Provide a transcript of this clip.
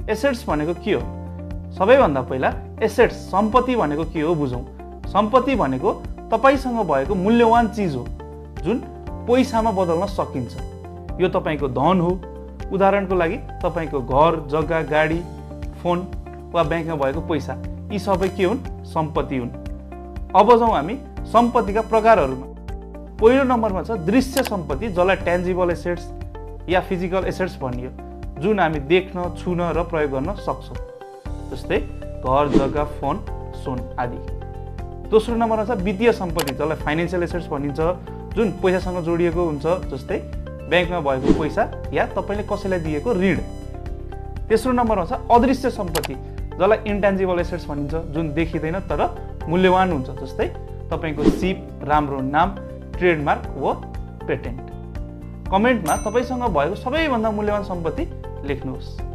Assets भनेको के हो? सबैभन्दा पहिला एसेट्स सम्पत्ति भनेको के हो बुझौँ। सम्पत्ति भनेको तपाईसँग भएको मूल्यवान चिज हो जुन पैसामा बदल्न सकिन्छ। यो तपाईको धन हो। उदाहरणको लागि तपाईको घर, जग्गा, गाडी, फोन वा ब्याङ्कमा भएको पैसा, यी सबै के हुन्? सम्पत्ति हुन्। अब जाउँ हामी सम्पत्तिका प्रकारहरूमा। पहिलो नम्बरमा छ दृश्य सम्पत्ति, जसलाई टेन्जिबल एसेट्स या फिजिकल एसेट्स भनियो, जुन हामी देख्न, छुन र प्रयोग गर्न सक्छौँ, जस्तै घर, जग्गा, फोन, सुन आदि। दोस्रो नम्बरमा छ वित्तीय सम्पत्ति, जसलाई फाइनेन्सियल एसेट्स भनिन्छ, जुन पैसासँग जोडिएको हुन्छ, जस्तै ब्याङ्कमा भएको पैसा या तपाईँले कसैलाई दिएको ऋण। तेस्रो नम्बरमा छ अदृश्य सम्पत्ति, जसलाई इन्टेन्जिबल एसेट्स भनिन्छ, जुन देखिँदैन तर मूल्यवान हुन्छ, जस्तै तपाईँको सिप, राम्रो नाम, ट्रेडमार्क वा पेटेन्ट। कमेन्टमा तपाईसँग भएको सबैभन्दा मूल्यवान सम्पत्ति लेख्नुहोस्।